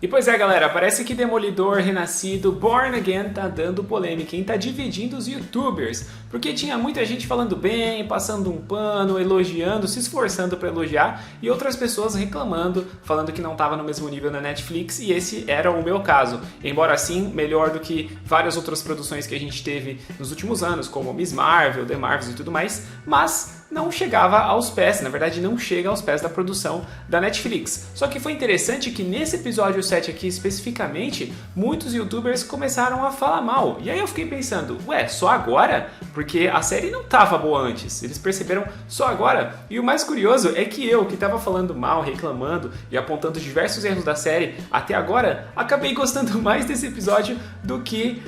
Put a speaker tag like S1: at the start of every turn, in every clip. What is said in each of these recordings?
S1: E pois é, galera, parece que Demolidor Renascido Born Again tá dando polêmica, hein? Tá dividindo os youtubers, porque tinha muita gente falando bem, passando um pano, elogiando, se esforçando pra elogiar, e outras pessoas reclamando, falando que não tava no mesmo nível na Netflix, e esse era o meu caso. Embora assim, melhor do que várias outras produções que a gente teve nos últimos anos, como Miss Marvel, The Marvels e tudo mais, mas não chegava aos pés, na verdade não chega aos pés da produção da Netflix. Só que foi interessante que nesse episódio 7 aqui especificamente, muitos youtubers começaram a falar mal. E aí eu fiquei pensando, ué, só agora? Porque a série não tava boa antes, eles perceberam só agora? E o mais curioso é que eu, que tava falando mal, reclamando e apontando diversos erros da série até agora, acabei gostando mais desse episódio do que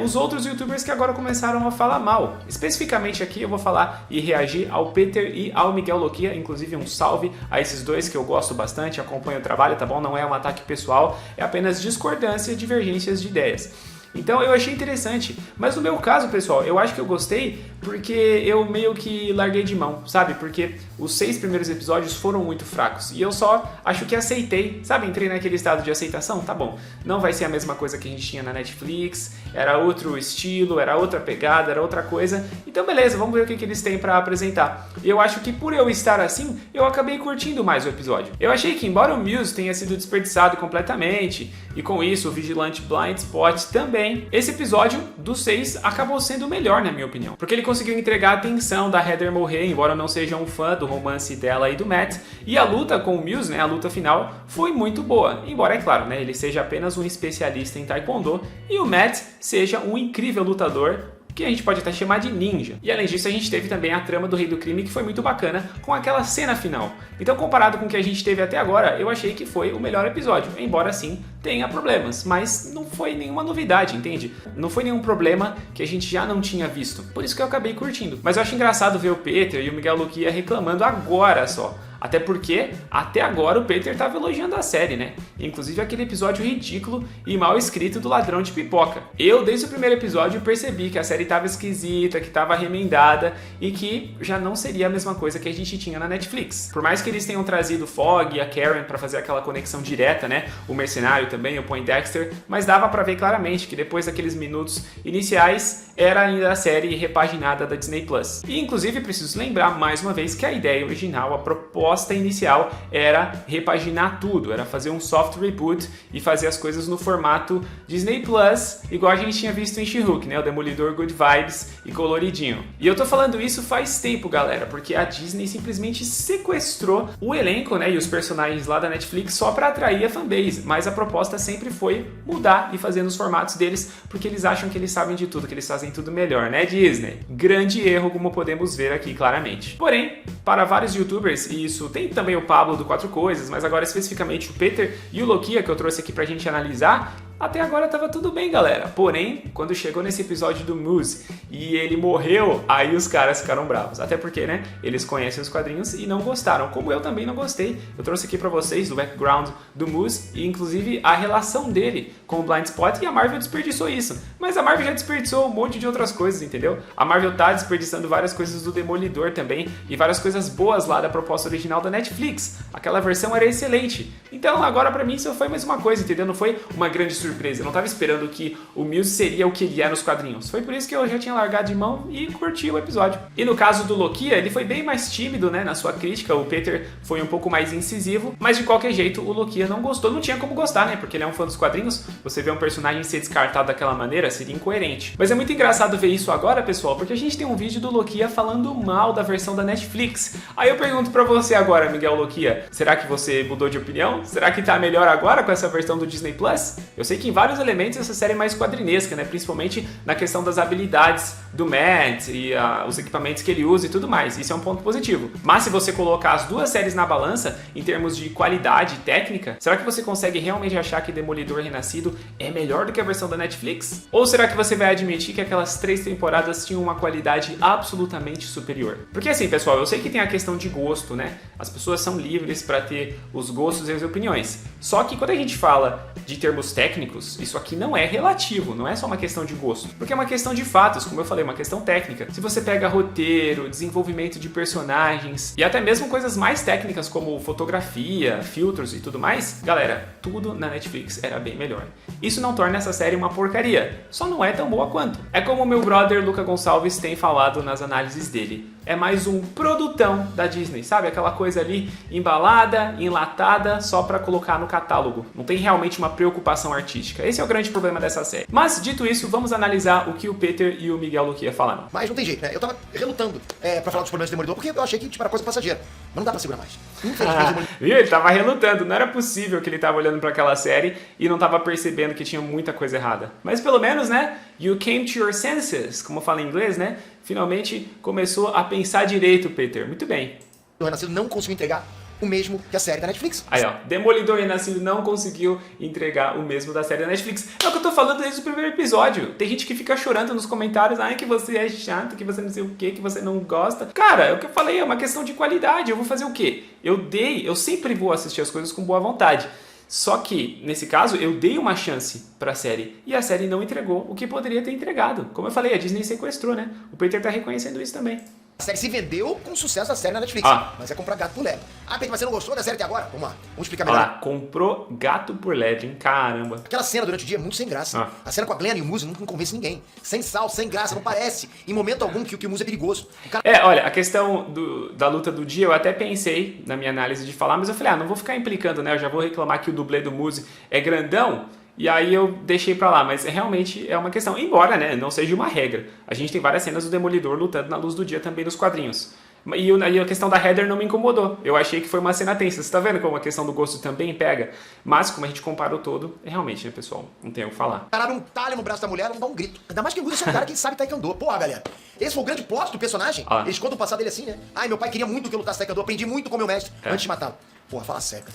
S1: os outros youtubers que agora começaram a falar mal. Especificamente aqui eu vou falar e reagir ao Peter e ao Miguel Loquia, inclusive um salve a esses dois que eu gosto bastante, acompanho o trabalho, tá bom? Não é um ataque pessoal, é apenas discordância e divergências de ideias. Então eu achei interessante, mas no meu caso, pessoal, eu acho que eu gostei porque eu meio que larguei de mão, sabe? Porque os 6 primeiros episódios foram muito fracos e eu só acho que aceitei, sabe? Entrei naquele estado de aceitação, tá bom, não vai ser a mesma coisa que a gente tinha na Netflix, era outro estilo, era outra pegada, era outra coisa, então beleza, vamos ver o que eles têm pra apresentar. E eu acho que por eu estar assim, eu acabei curtindo mais o episódio. Eu achei que embora o Muse tenha sido desperdiçado completamente, e com isso o Vigilante Blind Spot também, esse episódio dos 6 acabou sendo o melhor, na minha opinião. Porque ele conseguiu entregar a tensão da Heather morrer, embora eu não seja um fã do romance dela e do Matt. E a luta com o Muse, né, a luta final, foi muito boa. Embora, é claro, né, ele seja apenas um especialista em Taekwondo e o Matt seja um incrível lutador, que a gente pode até chamar de ninja. E além disso, a gente teve também a trama do Rei do Crime, que foi muito bacana, com aquela cena final. Então, comparado com o que a gente teve até agora, eu achei que foi o melhor episódio, embora sim tenha problemas, mas não foi nenhuma novidade, entende? Não foi nenhum problema que a gente já não tinha visto, por isso que eu acabei curtindo. Mas eu acho engraçado ver o Peter e o Miguel Loquia reclamando agora só. Até porque, até agora, o Peter estava elogiando a série, né? Inclusive aquele episódio ridículo e mal escrito do ladrão de pipoca. Eu, desde o primeiro episódio, percebi que a série estava esquisita, que estava remendada e que já não seria a mesma coisa que a gente tinha na Netflix. Por mais que eles tenham trazido o Fogg e a Karen para fazer aquela conexão direta, né? O Mercenário também, o Poindexter, mas dava para ver claramente que depois daqueles minutos iniciais era ainda a série repaginada da Disney Plus. E, inclusive, preciso lembrar mais uma vez que a ideia original, a proposta inicial era repaginar tudo, era fazer um soft reboot e fazer as coisas no formato Disney Plus, igual a gente tinha visto em She-Hulk, né? O Demolidor Good Vibes e coloridinho. E eu tô falando isso faz tempo, galera, porque a Disney simplesmente sequestrou o elenco, né, e os personagens lá da Netflix só para atrair a fanbase, mas a proposta sempre foi mudar e fazer nos formatos deles, porque eles acham que eles sabem de tudo, que eles fazem tudo melhor, né, Disney? Grande erro, como podemos ver aqui claramente. Porém, para vários youtubers, e isso tem também o Pablo do Quatro Coisas, mas agora especificamente o Peter e o Loquia, que eu trouxe aqui pra gente analisar, até agora tava tudo bem, galera. Porém, quando chegou nesse episódio do Muse e ele morreu, aí os caras ficaram bravos. Até porque, né, eles conhecem os quadrinhos e não gostaram, como eu também não gostei. Eu trouxe aqui pra vocês o background do Muse e inclusive a relação dele com o Blind Spot, e a Marvel desperdiçou isso. Mas a Marvel já desperdiçou um monte de outras coisas, entendeu? A Marvel tá desperdiçando várias coisas do Demolidor também e várias coisas boas lá da proposta original da Netflix. Aquela versão era excelente. Então agora pra mim isso foi mais uma coisa, entendeu? Não foi uma grande surpresa. Eu não tava esperando que o Muse seria o que ele é nos quadrinhos. Foi por isso que eu já tinha largado de mão e curti o episódio. E no caso do Loquia, ele foi bem mais tímido, né, na sua crítica. O Peter foi um pouco mais incisivo, mas de qualquer jeito o Loquia não gostou. Não tinha como gostar, né, porque ele é um fã dos quadrinhos. Você vê um personagem ser descartado daquela maneira, seria incoerente. Mas é muito engraçado ver isso agora, pessoal, porque a gente tem um vídeo do Loquia falando mal da versão da Netflix. Aí eu pergunto pra você agora, Miguel Loquia, será que você mudou de opinião? Será que tá melhor agora com essa versão do Disney Plus? Eu sei que em vários elementos essa série é mais quadrinesca, né? Principalmente na questão das habilidades do Matt e os equipamentos que ele usa e tudo mais. Isso é um ponto positivo. Mas se você colocar as duas séries na balança, em termos de qualidade técnica, será que você consegue realmente achar que Demolidor Renascido é melhor do que a versão da Netflix? Ou será que você vai admitir que aquelas 3 temporadas tinham uma qualidade absolutamente superior? Porque assim, pessoal, eu sei que tem a questão de gosto, né? As pessoas são livres para ter os gostos e as opiniões. Só que quando a gente fala de termos técnicos, técnicos, isso aqui não é relativo, não é só uma questão de gosto, porque é uma questão de fatos, como eu falei, uma questão técnica. Se você pega roteiro, desenvolvimento de personagens e até mesmo coisas mais técnicas como fotografia, filtros e tudo mais, galera, tudo na Netflix era bem melhor. Isso não torna essa série uma porcaria, só não é tão boa quanto. É como o meu brother Luca Gonçalves tem falado nas análises dele. É mais um produtão da Disney, sabe? Aquela coisa ali embalada, enlatada, só pra colocar no catálogo. Não tem realmente uma preocupação artística. Esse é o grande problema dessa série. Mas, dito isso, vamos analisar o que o Peter e o Miguel Luquia falaram.
S2: Mas não tem jeito, né? Eu tava relutando pra falar dos problemas do Demolidor, porque eu achei que era coisa passageira. Mas não dá pra segurar mais. Infelizmente,
S1: viu? Ele tava relutando. Não era possível que ele tava olhando pra aquela série e não tava percebendo que tinha muita coisa errada. Mas pelo menos, né? You came to your senses, como fala em inglês, né? Finalmente começou a pensar direito, Peter. Muito bem.
S2: O Renascido não conseguiu entregar o mesmo que a série da Netflix.
S1: Aí, ó. Demolidor Renascido não conseguiu entregar o mesmo da série da Netflix. É o que eu tô falando desde o primeiro episódio. Tem gente que fica chorando nos comentários. Ai, que você é chato, que você não sei o que você não gosta. Cara, é o que eu falei, é uma questão de qualidade. Eu vou fazer o quê? Eu sempre vou assistir as coisas com boa vontade. Só que, nesse caso, eu dei uma chance pra série. E a série não entregou o que poderia ter entregado. Como eu falei, a Disney sequestrou, né? O Peter tá reconhecendo isso também.
S2: A série se vendeu com o sucesso da série na Netflix. Mas é comprar gato por lebre. Ah, Peter, mas você não gostou da série até agora? Vamos lá, vamos explicar melhor.
S1: Olha lá, comprou gato por lebre, hein? Caramba.
S2: Aquela cena durante o dia é muito sem graça. A cena com a Glenn e o Muse não convence ninguém. Sem sal, sem graça, não parece em momento algum que o Muse é perigoso.
S1: Olha, a questão da luta do dia eu até pensei na minha análise de falar, mas eu falei, não vou ficar implicando, né? Eu já vou reclamar que o dublê do Muse é grandão. E aí eu deixei pra lá, mas realmente é uma questão. Embora, né, não seja uma regra. A gente tem várias cenas do Demolidor lutando na luz do dia também nos quadrinhos. E a questão da Heather não me incomodou. Eu achei que foi uma cena tensa. Você tá vendo como a questão do gosto também pega? Mas, como a gente comparou todo, realmente, né, pessoal? Não tem o que falar.
S2: Parar um talho no braço da mulher, não dá um grito. Ainda mais que o Muse é um cara que sabe taekwondo. Porra, galera. Esse foi o grande plot do personagem. Eles contam o passado dele assim, né? Ai, meu pai queria muito que eu lutasse taekwondo. Aprendi muito com meu mestre antes de matá-lo. Porra, fala sério.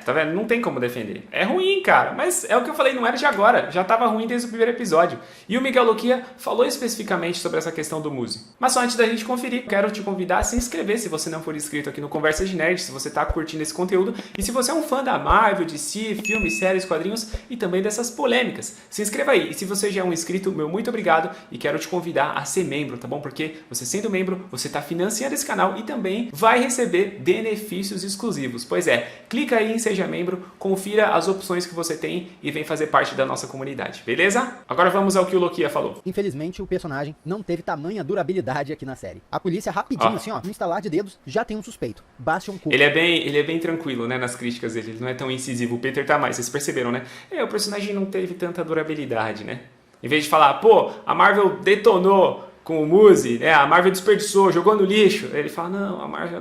S1: Tá vendo? Não tem como defender. É ruim, cara. Mas é o que eu falei, não era de agora. Já tava ruim desde o primeiro episódio. E o Miguel Luquia falou especificamente sobre essa questão do Muse. Mas só antes da gente conferir, quero te convidar a se inscrever se você não for inscrito aqui no Conversa de Nerd, se você tá curtindo esse conteúdo. E se você é um fã da Marvel, DC, filmes, séries, quadrinhos e também dessas polêmicas. Se inscreva aí. E se você já é um inscrito, meu muito obrigado. E quero te convidar a ser membro, tá bom? Porque você sendo membro, você tá financiando esse canal e também vai receber benefícios exclusivos. Pois é, clica aí em Seja Membro, confira as opções que você tem e vem fazer parte da nossa comunidade, beleza? Agora vamos ao que o Luquia falou.
S3: Infelizmente, o personagem não teve tamanha durabilidade aqui na série. A polícia rapidinho, assim, ó, no instalar de dedos, já tem um suspeito. Bastian Cooper.
S1: Ele é bem tranquilo, né, nas críticas dele. Ele não é tão incisivo. O Peter tá mais, vocês perceberam, né? O personagem não teve tanta durabilidade, né? Em vez de falar, pô, a Marvel detonou com o Muse, a Marvel desperdiçou, jogou no lixo. Ele fala, não, a Marvel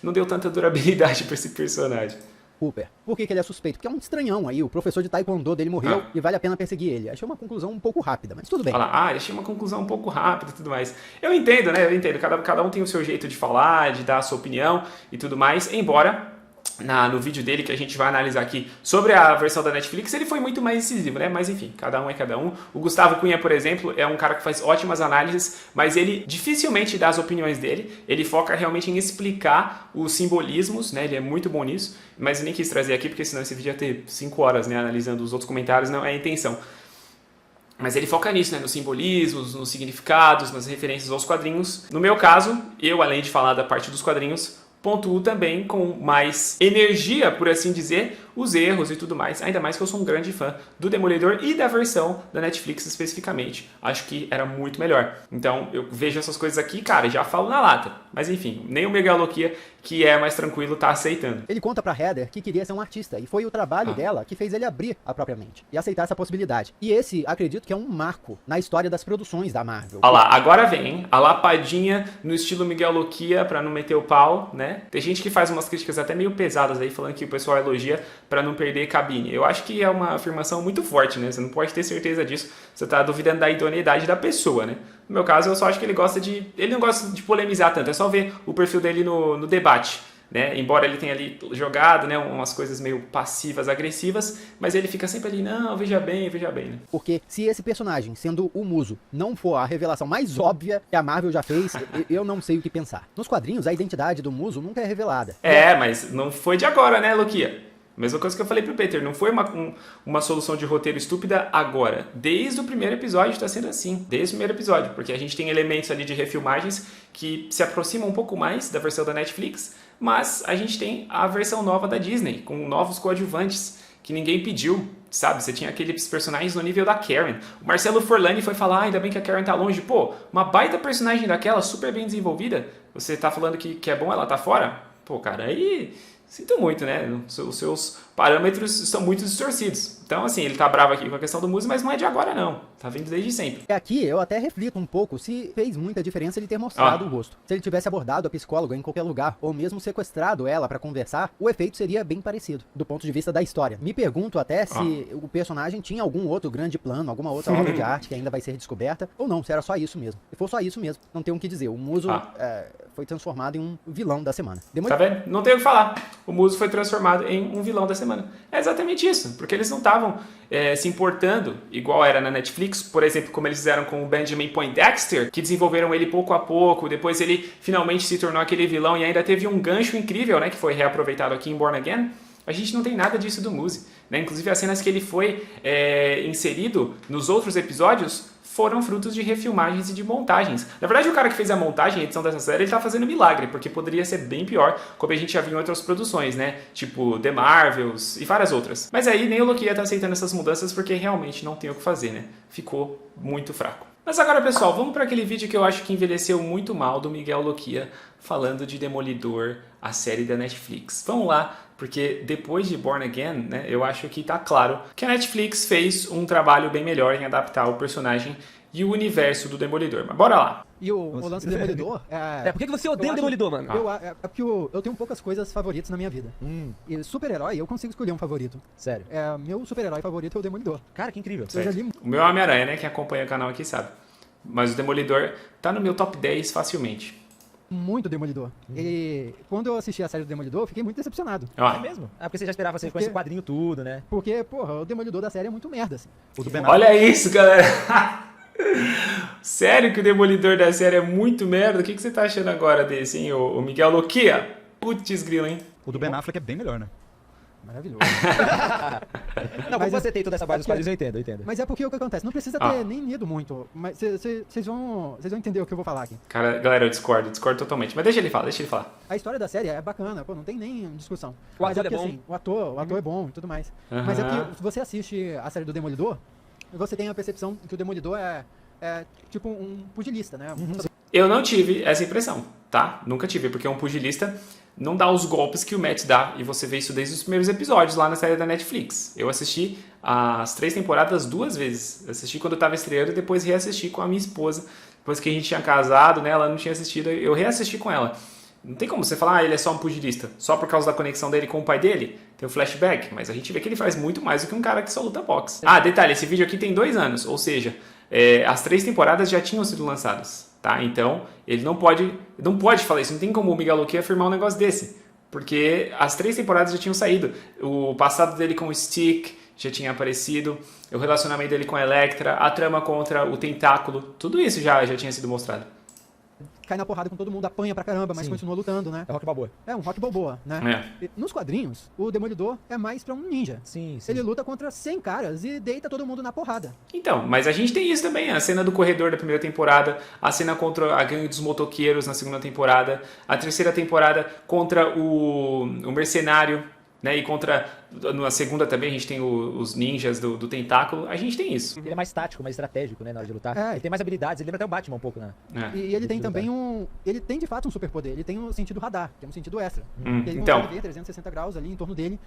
S1: não deu tanta durabilidade pra esse personagem.
S3: Cooper. Por que ele é suspeito? Porque é um estranhão aí, o professor de taekwondo dele morreu e vale a pena perseguir ele. Achei uma conclusão um pouco rápida, mas tudo bem.
S1: Fala, achei uma conclusão um pouco rápida e tudo mais. Eu entendo, né? Eu entendo. Cada um tem o seu jeito de falar, de dar a sua opinião e tudo mais, embora no vídeo dele que a gente vai analisar aqui sobre a versão da Netflix, ele foi muito mais incisivo, né? Mas enfim, cada um é cada um. O Gustavo Cunha, por exemplo, é um cara que faz ótimas análises, mas ele dificilmente dá as opiniões dele. Ele foca realmente em explicar os simbolismos, né? Ele é muito bom nisso, mas eu nem quis trazer aqui porque senão esse vídeo ia ter 5 horas, né? Analisando os outros comentários, não é a intenção. Mas ele foca nisso, né? Nos simbolismos, nos significados, nas referências aos quadrinhos. No meu caso, eu, além de falar da parte dos quadrinhos, pontuo também com mais energia, por assim dizer, os erros e tudo mais. Ainda mais que eu sou um grande fã do Demolidor e da versão da Netflix especificamente. Acho que era muito melhor. Então eu vejo essas coisas aqui, cara, e já falo na lata. Mas enfim, nem o Miguel Luquia, que é mais tranquilo, tá aceitando.
S3: Ele conta pra Heather que queria ser um artista, e foi o trabalho dela que fez ele abrir a própria mente e aceitar essa possibilidade. E esse, acredito que é um marco na história das produções da Marvel.
S1: Olha lá, agora vem, hein? A lapadinha no estilo Miguel Luquia pra não meter o pau, né? Tem gente que faz umas críticas até meio pesadas aí, falando que o pessoal elogia pra não perder cabine. Eu acho que é uma afirmação muito forte, né? Você não pode ter certeza disso. Você tá duvidando da idoneidade da pessoa, né? No meu caso, eu só acho que ele não gosta de polemizar tanto. É só ver o perfil dele no debate, né? Embora ele tenha ali jogado, né, umas coisas meio passivas, agressivas, mas ele fica sempre ali, não, veja bem, né?
S3: Porque se esse personagem, sendo o Muso, não for a revelação mais óbvia que a Marvel já fez, eu não sei o que pensar. Nos quadrinhos, a identidade do Muso nunca é revelada.
S1: Mas não foi de agora, né, Luquia? Mesma coisa que eu falei pro Peter, não foi uma solução de roteiro estúpida agora. Desde o primeiro episódio está sendo assim. Desde o primeiro episódio. Porque a gente tem elementos ali de refilmagens que se aproximam um pouco mais da versão da Netflix, mas a gente tem a versão nova da Disney, com novos coadjuvantes que ninguém pediu, sabe? Você tinha aqueles personagens no nível da Karen. O Marcelo Forlani foi falar, ainda bem que a Karen tá longe. Pô, uma baita personagem daquela, super bem desenvolvida. Você tá falando que é bom ela tá fora? Pô, cara, aí... Sinto muito, né? Os seus parâmetros são muito distorcidos. Então, assim, ele tá bravo aqui com a questão do Muse, mas não é de agora, não. Tá vindo desde sempre.
S3: Aqui eu até reflito um pouco se fez muita diferença ele ter mostrado o rosto. Se ele tivesse abordado a psicóloga em qualquer lugar, ou mesmo sequestrado ela pra conversar, o efeito seria bem parecido, do ponto de vista da história. Me pergunto até se o personagem tinha algum outro grande plano, alguma outra obra de arte que ainda vai ser descoberta, ou não, se era só isso mesmo. Se for só isso mesmo, não tem o que dizer. O Muso foi transformado em um vilão da semana.
S1: Tá vendo? Não tem o que falar. O Muso foi transformado em um vilão da semana. É exatamente isso, porque eles não estavam se importando, igual era na Netflix, por exemplo, como eles fizeram com o Benjamin Poindexter, que desenvolveram ele pouco a pouco, depois ele finalmente se tornou aquele vilão e ainda teve um gancho incrível, né, que foi reaproveitado aqui em Born Again. A gente não tem nada disso do Muse, né? Inclusive as cenas que ele foi inserido nos outros episódios foram frutos de refilmagens e de montagens. Na verdade, o cara que fez a montagem, a edição dessa série, ele tá fazendo milagre, porque poderia ser bem pior, como a gente já viu em outras produções, né? Tipo The Marvels e várias outras. Mas aí nem o Lokia tá aceitando essas mudanças, porque realmente não tem o que fazer, né? Ficou muito fraco. Mas agora, pessoal, vamos para aquele vídeo que eu acho que envelheceu muito mal do Miguel Lokia, falando de Demolidor, a série da Netflix. Vamos lá, porque depois de Born Again, né, eu acho que tá claro que a Netflix fez um trabalho bem melhor em adaptar o personagem e o universo do Demolidor. Mas bora lá.
S3: E o lance do Demolidor...
S4: por que você odeia o Demolidor, mano?
S3: É porque eu tenho poucas coisas favoritas na minha vida. E super-herói, eu consigo escolher um favorito.
S4: Sério?
S3: Meu super-herói favorito é o Demolidor.
S4: Cara, que incrível.
S1: O meu é Homem-Aranha, né? Quem acompanha o canal aqui sabe. Mas o Demolidor tá no meu top 10 facilmente.
S3: Muito Demolidor. E quando eu assisti a série do Demolidor, eu fiquei muito decepcionado.
S4: É mesmo? Porque você já esperava você com esse quadrinho tudo, né?
S3: Porque, porra, o Demolidor da série é muito merda, assim.
S1: Olha isso, galera! Sério que o Demolidor da série é muito merda? O que você tá achando agora desse, hein, o Miguel Lokia? Putz grilo, hein?
S5: O do Ben Affleck é bem melhor, né?
S3: Maravilhoso.
S4: Não, mas você tem toda essa base dos quadrinhos, eu entendo.
S3: Mas é porque o que acontece? Não precisa ter nem lido muito, mas vocês vão entender o que eu vou falar aqui.
S1: Cara, galera, eu discordo totalmente. Mas deixa ele falar.
S3: A história da série é bacana, pô, não tem nem discussão.
S4: O ator é bom.
S3: Assim, o ator é bom e tudo mais. Mas é porque se você assiste a série do Demolidor, você tem a percepção que o Demolidor é tipo um pugilista, né?
S1: Eu não tive essa impressão, tá? Nunca tive, porque um pugilista não dá os golpes que o Matt dá, e você vê isso desde os primeiros episódios lá na série da Netflix. Eu assisti as 3 temporadas 2 vezes. Assisti quando eu tava estreando e depois reassisti com a minha esposa. Depois que a gente tinha casado, né, ela não tinha assistido, eu reassisti com ela. Não tem como você falar, ele é só um pugilista, só por causa da conexão dele com o pai dele, tem o flashback, mas a gente vê que ele faz muito mais do que um cara que só luta boxe. Ah, detalhe, esse vídeo aqui tem 2 anos, ou seja, as 3 temporadas já tinham sido lançadas. Tá? Então, ele não pode falar isso. Não tem como o Miguel Lokia afirmar um negócio desse. Porque as 3 temporadas já tinham saído. O passado dele com o Stick já tinha aparecido. O relacionamento dele com a Elektra. A trama contra o Tentáculo. Tudo isso já tinha sido mostrado.
S3: Cai na porrada com todo mundo, apanha pra caramba, mas continua lutando, né?
S4: É Rock Balboa.
S3: É um Rock Balboa, né? Nos quadrinhos, o Demolidor é mais pra um ninja.
S4: Sim.
S3: Ele luta contra 100 caras e deita todo mundo na porrada.
S1: Então, mas a gente tem isso também. A cena do corredor da primeira temporada, a cena contra a gangue dos motoqueiros na segunda temporada, a terceira temporada contra o mercenário, né? E na segunda também a gente tem os ninjas do tentáculo. A gente tem isso.
S4: Ele é mais tático, mais estratégico, né, na hora de lutar. Ele tem mais habilidades, ele lembra até o Batman um pouco, né?
S3: E ele tem também ele tem de fato um superpoder. Ele tem um sentido radar, que é um sentido extra. Ele
S1: então,
S3: consegue ver 360 graus ali em torno dele.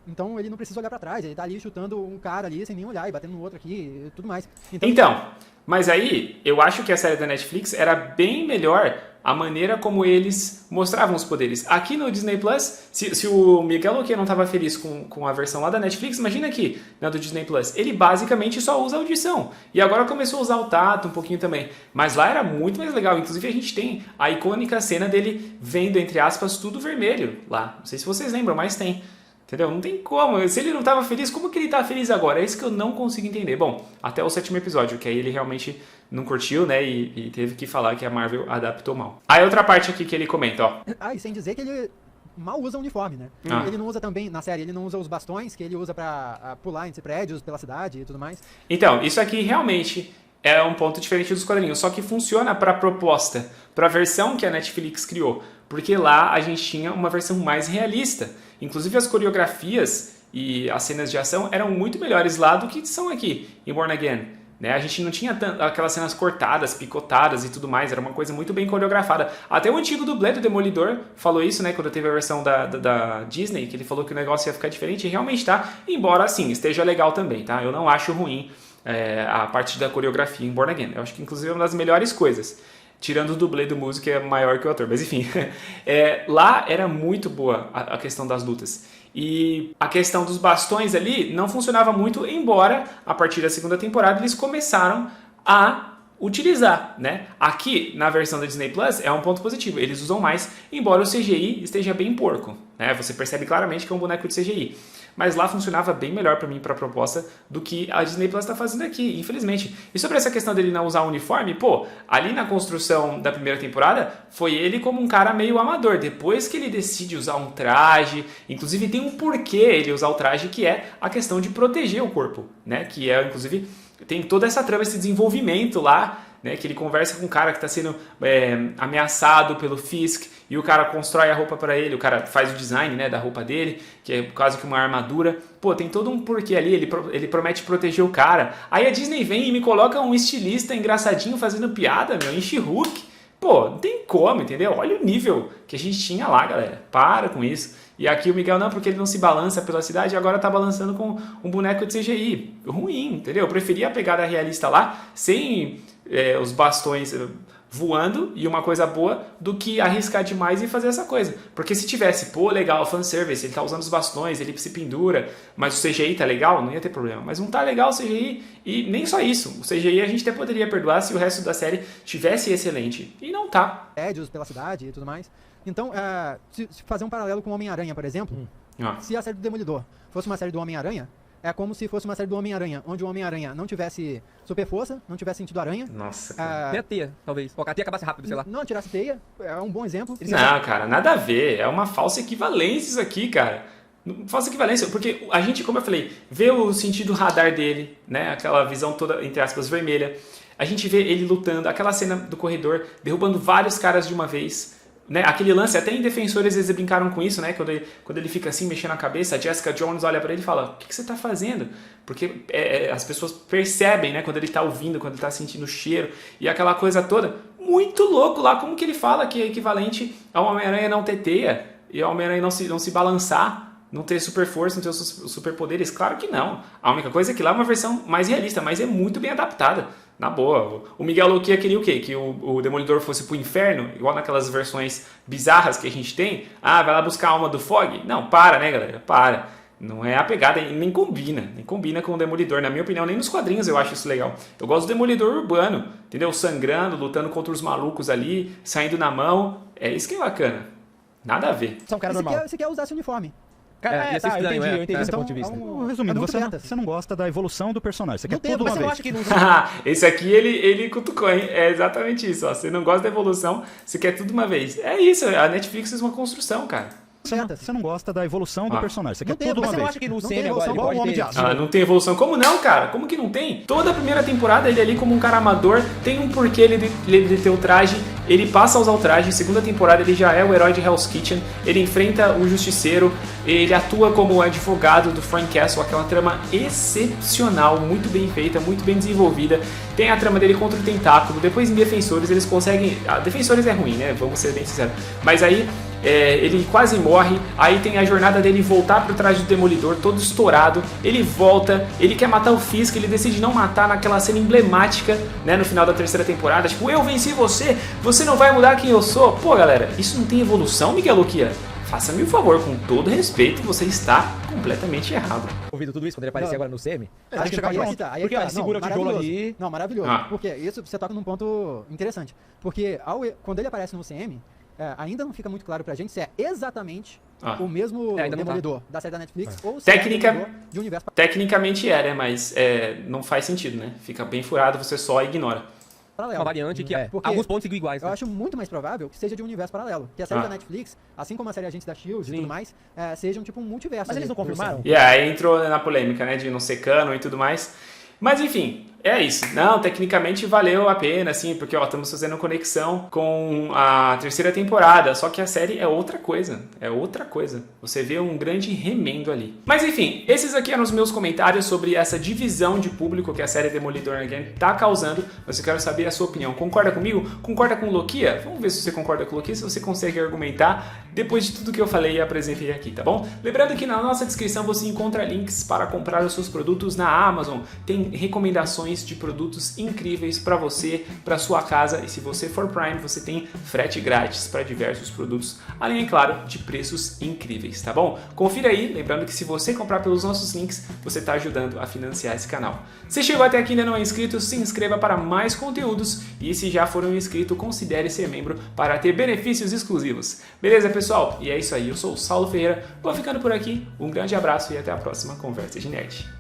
S3: Então ele não precisa olhar pra trás. Ele tá ali chutando um cara ali sem nem olhar e batendo no outro aqui e tudo mais.
S1: Então, mas aí eu acho que a série da Netflix era bem melhor a maneira como eles mostravam os poderes. Aqui no Disney Plus, se o Miguel Lokia não estava feliz com a versão lá da Netflix, imagina aqui, na do Disney Plus, ele basicamente só usa audição. E agora começou a usar o tato um pouquinho também. Mas lá era muito mais legal. Inclusive a gente tem a icônica cena dele vendo, entre aspas, tudo vermelho lá. Não sei se vocês lembram, mas tem. Entendeu? Não tem como. Se ele não estava feliz, como que ele tá feliz agora? É isso que eu não consigo entender. Bom, até o 7º episódio, que aí ele realmente não curtiu, né? E teve que falar que a Marvel adaptou mal. Aí outra parte aqui que ele comenta, ó.
S3: E sem dizer que ele mal usa uniforme, né? Ele não usa também, na série, ele não usa os bastões que ele usa pra pular entre prédios pela cidade e tudo mais.
S1: Então, isso aqui realmente é um ponto diferente dos quadrinhos, só que funciona para a proposta, para a versão que a Netflix criou, porque lá a gente tinha uma versão mais realista. Inclusive as coreografias e as cenas de ação eram muito melhores lá do que são aqui em Born Again. Né? A gente não tinha aquelas cenas cortadas, picotadas e tudo mais, era uma coisa muito bem coreografada. Até o antigo dublê do Demolidor falou isso, né, quando teve a versão da Disney, que ele falou que o negócio ia ficar diferente, e realmente tá, embora assim, esteja legal também, tá? Eu não acho ruim a parte da coreografia em Born Again. Eu acho que inclusive é uma das melhores coisas. Tirando o dublê do músico, que é maior que o ator. Mas enfim, lá era muito boa a questão das lutas. E a questão dos bastões ali não funcionava muito, embora a partir da segunda temporada eles começaram a utilizar, né? Aqui, na versão da Disney Plus, é um ponto positivo. Eles usam mais, embora o CGI esteja bem porco, né? Você percebe claramente que é um boneco de CGI. Mas lá funcionava bem melhor para mim, para a proposta, do que a Disney Plus está fazendo aqui, infelizmente. E sobre essa questão dele não usar uniforme, pô, ali na construção da primeira temporada, foi ele como um cara meio amador. Depois que ele decide usar um traje, inclusive tem um porquê ele usar o traje, que é a questão de proteger o corpo, né? Que é, inclusive, tem toda essa trama, esse desenvolvimento lá, né, que ele conversa com um cara que está sendo ameaçado pelo Fisk e o cara constrói a roupa para ele, o cara faz o design, né, da roupa dele, que é quase que uma armadura. Pô, tem todo um porquê ali, ele promete proteger o cara. Aí a Disney vem e me coloca um estilista engraçadinho fazendo piada, meu, em She-Hulk. Pô, não tem como, entendeu? Olha o nível que a gente tinha lá, galera. Para com isso. E aqui o Miguel, não, porque ele não se balança pela cidade e agora tá balançando com um boneco de CGI. Ruim, entendeu? Eu preferia a pegada realista lá, sem os bastões voando e uma coisa boa, do que arriscar demais e fazer essa coisa. Porque se tivesse, pô, legal, fanservice, ele tá usando os bastões, ele se pendura, mas o CGI tá legal, não ia ter problema. Mas não tá legal o CGI, e nem só isso. O CGI a gente até poderia perdoar se o resto da série tivesse excelente. E não tá.
S3: Prédios pela cidade e tudo mais. Então, se fazer um paralelo com o Homem-Aranha, por exemplo, se a série do Demolidor fosse uma série do Homem-Aranha, é como se fosse uma série do Homem-Aranha, onde o Homem-Aranha não tivesse super força, não tivesse sentido aranha.
S1: Nossa,
S4: cara. Até a teia, talvez. Ou a teia acabasse rápido, sei lá.
S3: Não tirasse teia, é um bom exemplo.
S1: Não, cara, nada a ver. É uma falsa equivalência isso aqui, cara. Falsa equivalência, porque a gente, como eu falei, vê o sentido radar dele, né? Aquela visão toda, entre aspas, vermelha. A gente vê ele lutando, aquela cena do corredor, derrubando vários caras de uma vez. Né? Aquele lance, até em Defensores eles brincaram com isso, né? Quando ele fica assim, mexendo a cabeça, a Jessica Jones olha pra ele e fala: o que você tá fazendo? Porque as pessoas percebem, né? Quando ele tá ouvindo, quando ele tá sentindo o cheiro e aquela coisa toda. Muito louco lá, como que ele fala que é equivalente ao Homem-Aranha não ter teia e ao Homem-Aranha não se balançar, não ter super força, não ter os superpoderes? Claro que não. A única coisa é que lá é uma versão mais realista, mas é muito bem adaptada. Na boa. O Miguel Luquia queria o quê? Que o Demolidor fosse pro inferno, igual naquelas versões bizarras que a gente tem. Ah, vai lá buscar a alma do Fog? Não, para, né, galera? Para. Não é a pegada, nem combina com o Demolidor. Na minha opinião, nem nos quadrinhos eu acho isso legal. Eu gosto do Demolidor urbano, entendeu? Sangrando, lutando contra os malucos ali, saindo na mão. É isso que é bacana. Nada a ver.
S3: São cara normal. Você quer usar esse uniforme.
S4: Cara, eu entendi esse ponto de vista.
S5: Resumindo, você não gosta da evolução do personagem, você quer tudo uma vez.
S4: Acha que não...
S1: Esse aqui ele cutucou, hein? É exatamente isso, ó. Você não gosta da evolução, você quer tudo uma vez. É isso, a Netflix fez uma construção, cara.
S5: Você não gosta da evolução do personagem, você quer tudo uma vez.
S4: Você não acha que no CM agora
S5: igual o Homem de Aço?
S1: Não tem evolução. Como não, cara? Como que não tem? Toda a primeira temporada ele ali como um cara amador, tem um porquê ele ter o traje, ele passa a usar o traje. Segunda temporada ele já é o herói de Hell's Kitchen, ele enfrenta o Justiceiro, ele atua como advogado do Frank Castle, aquela trama excepcional, muito bem feita, muito bem desenvolvida. Tem a trama dele contra o Tentáculo, depois em Defensores eles conseguem... Defensores é ruim, né? Vamos ser bem sinceros. Mas aí... ele quase morre, aí tem a jornada dele voltar pro traje do Demolidor, todo estourado, ele volta, ele quer matar o Fisk, ele decide não matar naquela cena emblemática, né, no final da terceira temporada, tipo, eu venci você, você não vai mudar quem eu sou. Pô, galera, isso não tem evolução, Miguel Luquia? Faça-me um favor, com todo respeito, você está completamente errado.
S4: Ouvindo tudo isso quando ele aparecer agora no CM?
S3: Acho que
S4: porque ele segura o tijolo ali.
S3: Não, maravilhoso. Porque isso você toca num ponto interessante. Porque quando ele aparece no CM, ainda não fica muito claro pra gente se é exatamente o mesmo Demolidor da série da Netflix ou se é o Demolidor de universo.
S1: Tecnicamente é, né? Mas não faz sentido, né? Fica bem furado, você só ignora.
S3: paralelo.
S4: Uma variante que
S3: Porque
S4: alguns pontos seguem iguais.
S3: eu
S4: Né?
S3: acho muito mais provável que seja de um universo paralelo. Que a série da Netflix, assim como a série Agentes da S.H.I.E.L.D. e tudo mais, sejam tipo um multiverso.
S4: Mas eles não confirmaram?
S1: E aí entrou na polêmica, né, de não ser canon e tudo mais. Mas enfim, é isso. Não, tecnicamente valeu a pena, assim, porque ó, estamos fazendo conexão com a terceira temporada, só que a série é outra coisa. É outra coisa. Você vê um grande remendo ali. Mas enfim, esses aqui eram os meus comentários sobre essa divisão de público que a série Demolidor Again tá causando. Mas eu quero saber a sua opinião. Concorda comigo? Concorda com o Lokia? Vamos ver se você concorda com o Lokia, se você consegue argumentar depois de tudo que eu falei e apresentei aqui, tá bom? Lembrando que na nossa descrição você encontra links para comprar os seus produtos na Amazon. Tem recomendações de produtos incríveis para você, para sua casa, e se você for Prime, você tem frete grátis para diversos produtos, além, é claro, de preços incríveis, tá bom? Confira aí, lembrando que se você comprar pelos nossos links, você está ajudando a financiar esse canal. Se chegou até aqui e ainda não é inscrito, se inscreva para mais conteúdos, e se já for um inscrito, considere ser membro para ter benefícios exclusivos. Beleza, pessoal? E é isso aí, eu sou o Saulo Ferreira, vou ficando por aqui, um grande abraço e até a próxima Conversa de Nerd.